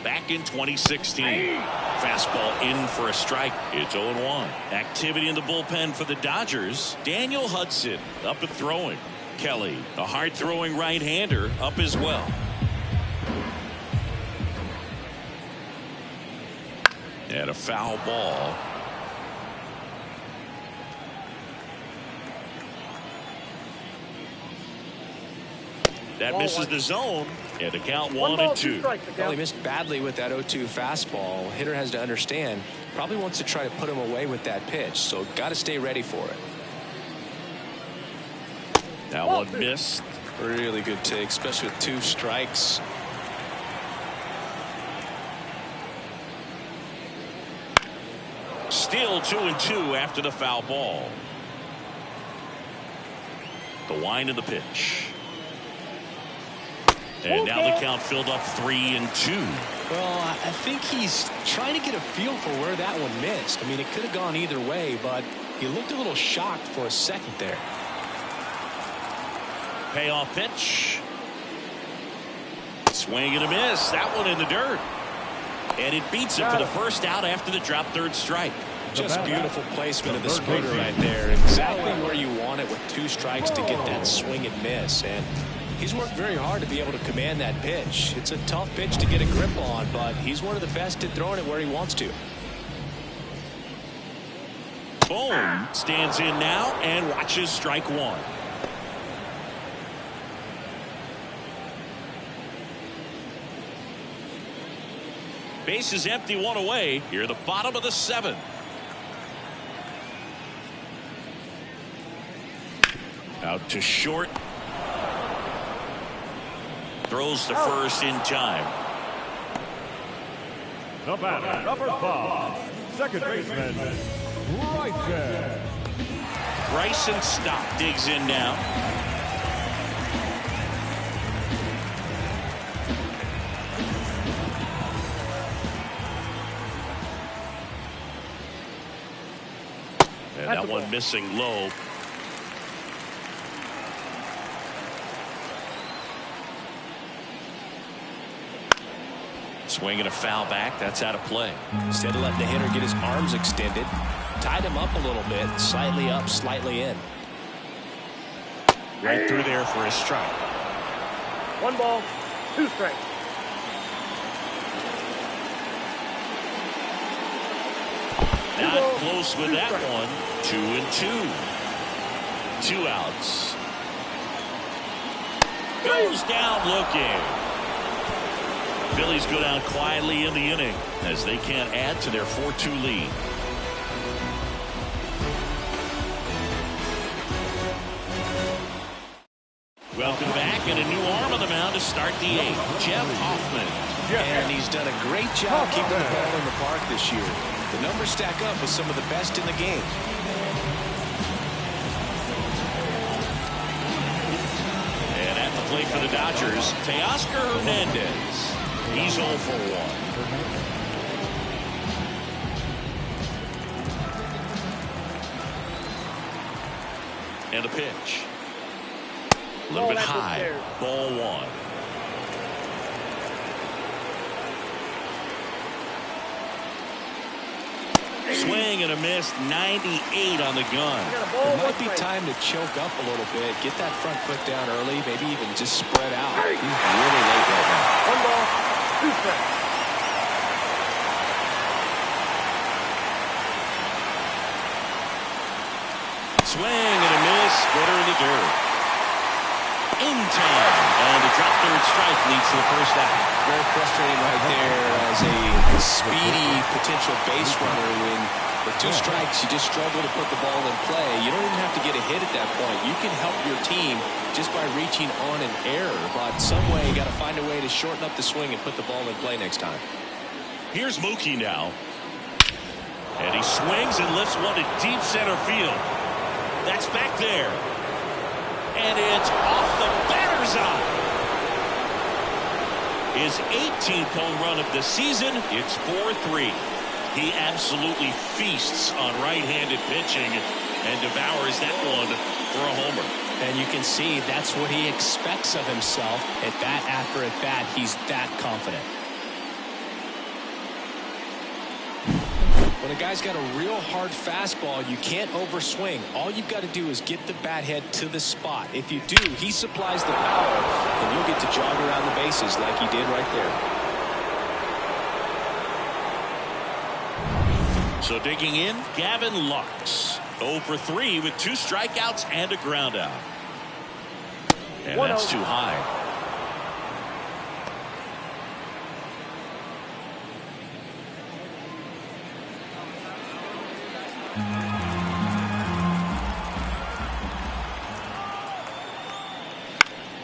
back in 2016. Fastball in for a strike. It's 0-1. Activity in the bullpen for the Dodgers. Daniel Hudson up and throwing. Kelly, a hard-throwing right-hander, up as well. And a foul ball. That misses the zone, and the count 1-2. Well, he missed badly with that 0-2 fastball. Hitter has to understand, probably wants to try to put him away with that pitch, so got to stay ready for it. That one missed. Really good take, especially with 2 strikes. Still 2-2 after the foul ball. The wind of the pitch. And now the count filled up 3-2. Well, I think he's trying to get a feel for where that one missed. I mean, it could have gone either way, but he looked a little shocked for a second there. Payoff pitch. Swing and a miss. That one in the dirt. And it beats him for the first out after the drop third strike. Just beautiful placement of the splitter right there. Exactly where you want it with 2 strikes to get that swing and miss. And he's worked very hard to be able to command that pitch. It's a tough pitch to get a grip on, but he's one of the best at throwing it where he wants to. Boom. Stands in now and watches strike 1. Base is empty, 1 away. Here, the bottom of the 7th. Out to short. Throws the first in time. The batter, number 5, second baseman, Bryson. Bryson Stott digs in now. And that one missing low. Swing and a foul back. That's out of play. Instead of letting the hitter get his arms extended, Tied him up a little bit. Slightly up, slightly in. Right through there for a strike. 1 ball, 2 strikes. Not close with that one. 2-2. 2 outs. Goes down looking. Phillies go down quietly in the inning as they can't add to their 4-2 lead. Welcome back, and a new arm on the mound to start the 8th. Jeff Hoffman. And he's done a great job keeping the ball in the park this year. The numbers stack up with some of the best in the game. And at the plate for the Dodgers, Teoscar Hernandez. He's 0 for 1. And a pitch. A little bit high. Ball 1. Swing and a miss. 98 on the gun. It might be time to choke up a little bit. Get that front foot down early. Maybe even just spread out. He's really late right now. 1 ball, 2 strikes. Swing and a miss. Better in the dirt. In time. And the drop third strike leads to the first out. Very frustrating right there as a speedy potential base runner. When with 2 strikes, you just struggle to put the ball in play. You don't even have to get a hit at that point. You can help your team just by reaching on an error. But some way, you got to find a way to shorten up the swing and put the ball in play next time. Here's Mookie now. And he swings and lifts one to deep center field. That's back there. And it's off the batter's eye. His 18th home run of the season. It's 4-3. He absolutely feasts on right-handed pitching and devours that one for a homer. And you can see that's what he expects of himself. At bat after at bat, he's that confident. When a guy's got a real hard fastball, you can't overswing. All you've got to do is get the bat head to the spot. If you do, he supplies the power, and you'll get to jog around the bases like he did right there. So digging in, Gavin Lux. 0 for 3 with 2 strikeouts and a ground out. And that's too high.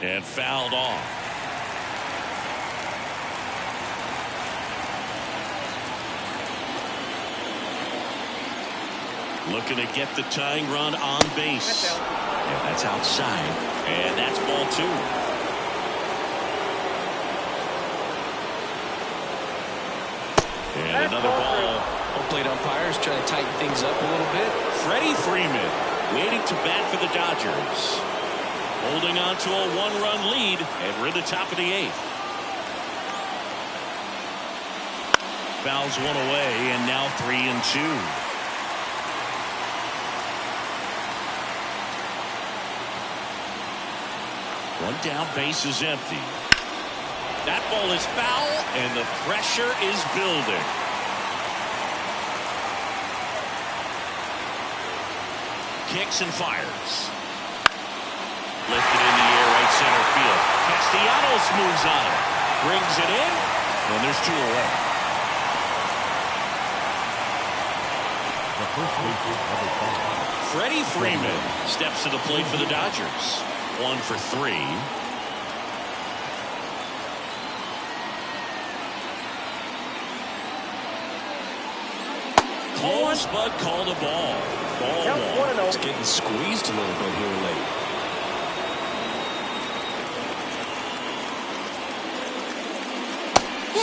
And fouled off. Looking to get the tying run on base. And that's outside. And that's ball 2. And another ball. Home plate umpires trying to tighten things up a little bit. Freddie Freeman waiting to bat for the Dodgers. Holding on to a 1-run lead. And we're in the top of the 8th. Fouls one away, and now 3-2. One down, base is empty. That ball is foul, and the pressure is building. Kicks and fires. Lifted in the air, right center field. Castellanos moves on it. Brings it in, and there's 2 away. Freddie Freeman steps to the plate for the Dodgers. 1 for 3. Close, but called a ball. Ball 1. It's getting squeezed a little bit here late.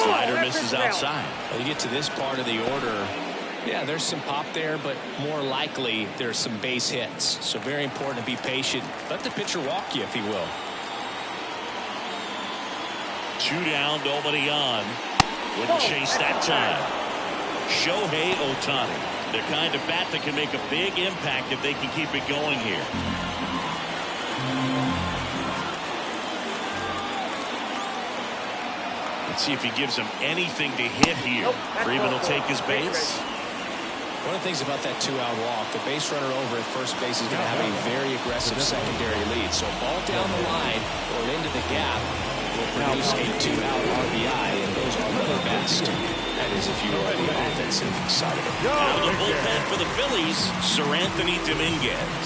Slider misses outside. Well, you get to this part of the order. Yeah, there's some pop there, but more likely there's some base hits. So very important to be patient. Let the pitcher walk you, if he will. 2 down, nobody on. Wouldn't chase that time. Shohei Ohtani. The kind of bat that can make a big impact if they can keep it going here. Let's see if he gives him anything to hit here. Freeman will take his base. One of the things about that two-out walk, the base runner over at first base is going to have a very aggressive secondary lead. So a ball down the line or into the gap will produce a two-out RBI, and those are the best. That is if you are on the offensive side of it. Out of the bullpen for the Phillies, Sir Anthony Dominguez.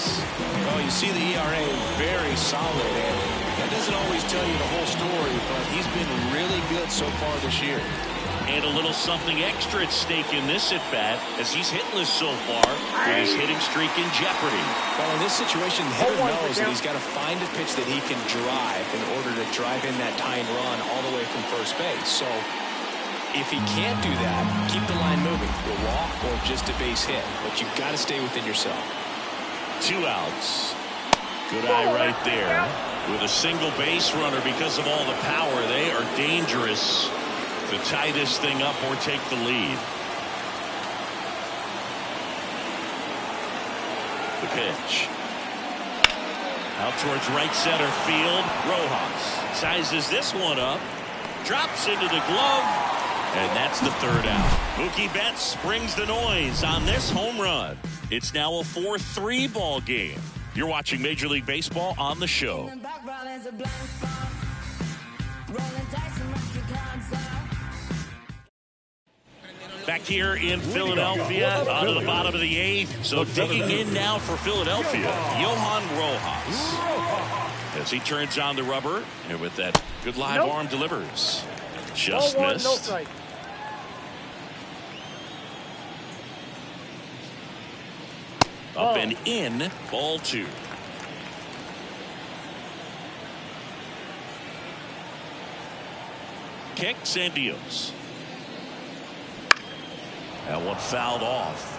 Well, you see the ERA very solid, and that doesn't always tell you the whole story, but he's been really good so far this year. And a little something extra at stake in this at-bat as he's hitless so far with his hitting streak in jeopardy. Well, in this situation, the hitter knows that he's got to find a pitch that he can drive in order to drive in that tying run all the way from first base. So if he can't do that, keep the line moving. A walk or just a base hit. But you've got to stay within yourself. 2 outs. Good eye right there. With a single base runner because of all the power, they are dangerous to tie this thing up or take the lead. The pitch. Out towards right center field. Rojas sizes this one up. Drops into the glove. And that's the 3rd out. Mookie Betts brings the noise on this home run. It's now a 4-3 ball game. You're watching Major League Baseball on the show. Back here in Philadelphia, out of the bottom of the 8th. So digging in now for Philadelphia, Johan Rojas. As he turns on the rubber, and with that good live arm delivers. Just missed. No strike. Up and in, ball 2. Kicks and deals. That one fouled off.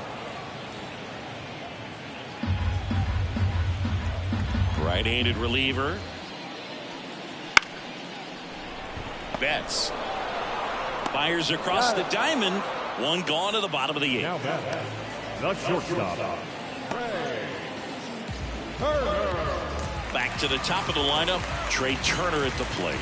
Right-handed reliever. Betts fires across the diamond. One gone to the bottom of the 8th. Now back, the shortstop. Back to the top of the lineup. Trey Turner at the plate.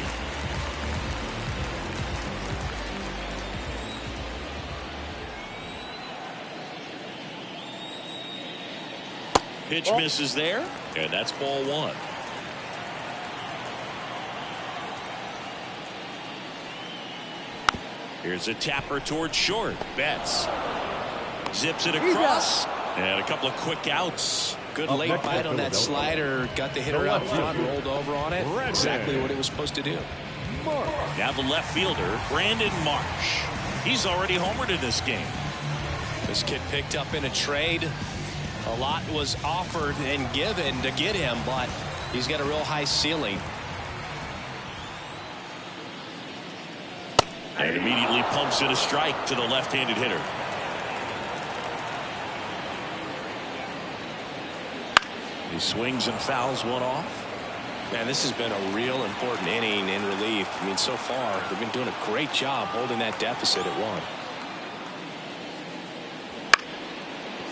Pitch misses there, and that's ball 1. Here's a tapper towards short. Betts zips it across, and a couple of quick outs. Good late bite on that slider. Got the hitter out front, rolled over on it. Exactly what it was supposed to do. Now the left fielder, Brandon Marsh. He's already homered in this game. This kid picked up in a trade. A lot was offered and given to get him, but he's got a real high ceiling. And immediately pumps in a strike to the left-handed hitter. He swings and fouls one off. Man, this has been a real important inning in relief. I mean, so far, they've been doing a great job holding that deficit at 1.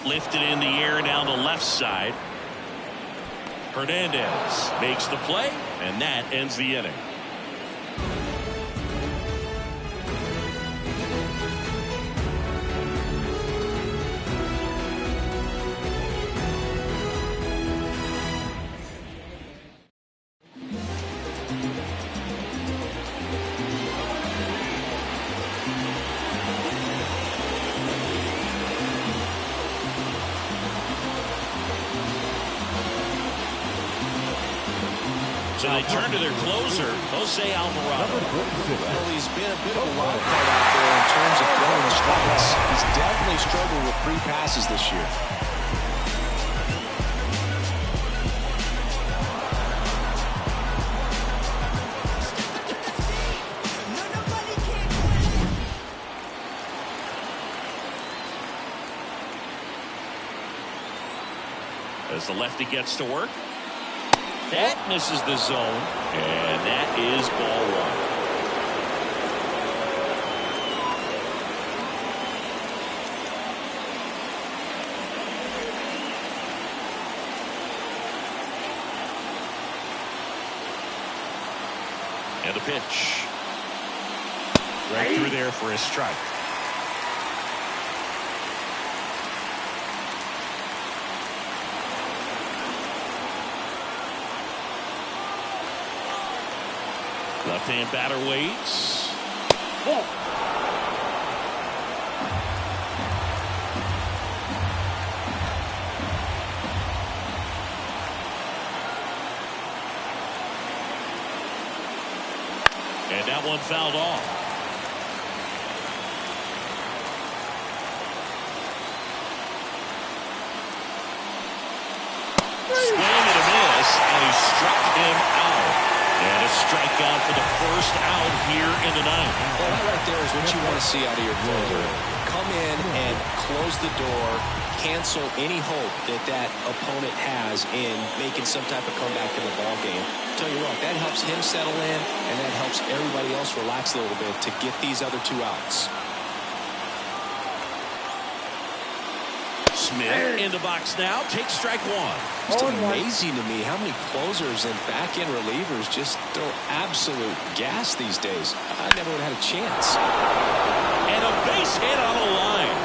Lifted in the air down the left side. Hernandez makes the play, and that ends the inning. So they turn to their closer, Jose Alvarado. Well, he's been a bit of a wild card out there in terms of throwing strikes. He's definitely struggled with free passes this year. As the lefty gets to work. That misses the zone, and that is ball 1. And the pitch. Right through there for a strike. Left-hand batter waits. And that one fouled off. Swing and a miss, and he struck him out. And a strikeout for the first out here in the ninth. Well, that right there is what you want to see out of your closer. Come in and close the door, cancel any hope that that opponent has in making some type of comeback in the ball game. Tell you what, that helps him settle in, and that helps everybody else relax a little bit to get these other two outs. Smith in the box now, takes strike one. It's amazing to me how many closers and back-end relievers just throw absolute gas these days. I never would have had a chance. And a base hit on a line.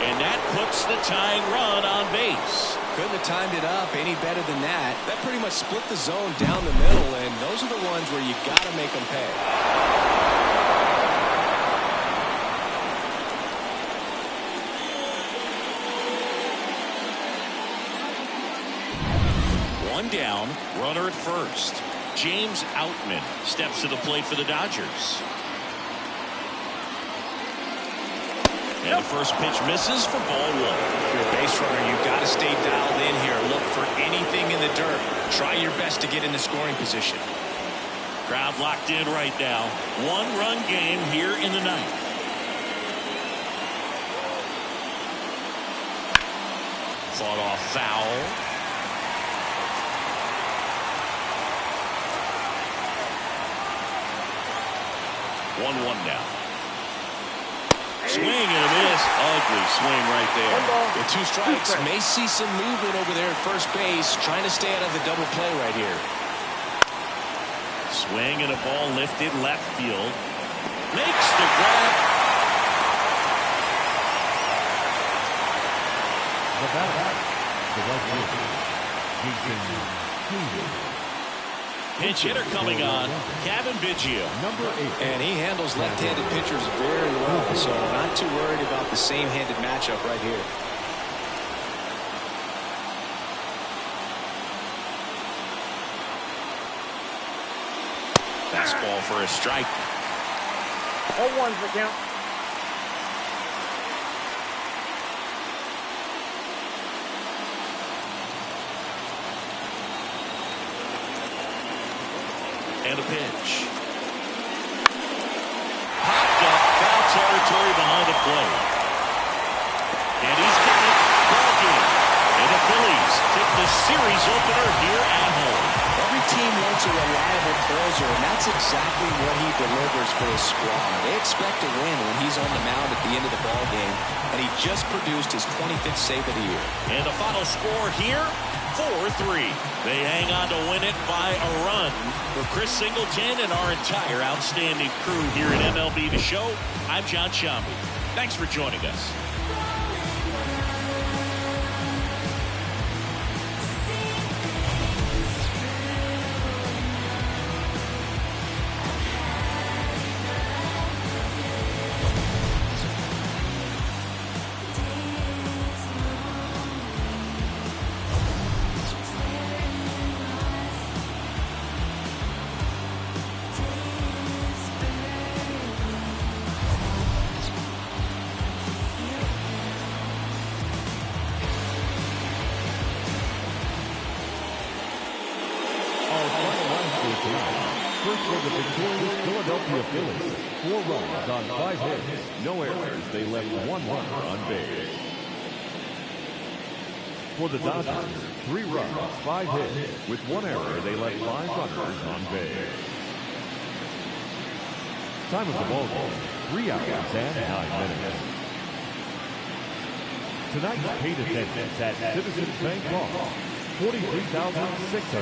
And that puts the tying run on base. Couldn't have timed it up any better than that. That pretty much split the zone down the middle, and those are the ones where you got to make them pay. One down, runner at first. James Outman steps to the plate for the Dodgers. And the first pitch misses for ball one. If you're a base runner, you've got to stay dialed in here. Look for anything in the dirt. Try your best to get in the scoring position. Crowd locked in right now. One-run game here in the ninth. Fought off foul. 1-1 now. Swing and a miss. Ugly swing right there. With two strikes, may see some movement over there at first base, trying to stay out of the double play right here. Swing and a ball lifted left field. Makes the grab. The batter, the right fielder, Pinch hitter coming on, Kevin Biggio. Number 8. And he handles left-handed pitchers very well, so not too worried about the same-handed matchup right here. Fastball for a strike. 0-1's the count. And a pitch. Popped up, foul territory behind the plate. And he's got it. Ball game. And the Phillies take the series opener here at home. Every team wants a reliable closer, and that's exactly what he delivers for his squad. They expect to win when he's on the mound at the end of the ball game, and he just produced his 25th save of the year. And the final score here, 4-3. They hang on to win it by a run. For Chris Singleton and our entire outstanding crew here at MLB The Show, I'm John Shambi. Thanks for joining us. First for the victorious Philadelphia Phillies. 4 runs on 5 hits. No errors. They left 1 runner on base. For the Dodgers, 3 runs, 5 hits. With 1 error, they left 5 runners on base. Time of the ball game, 3 hours and 9 minutes. Tonight's paid attendance at Citizens Bank Park, 43,600.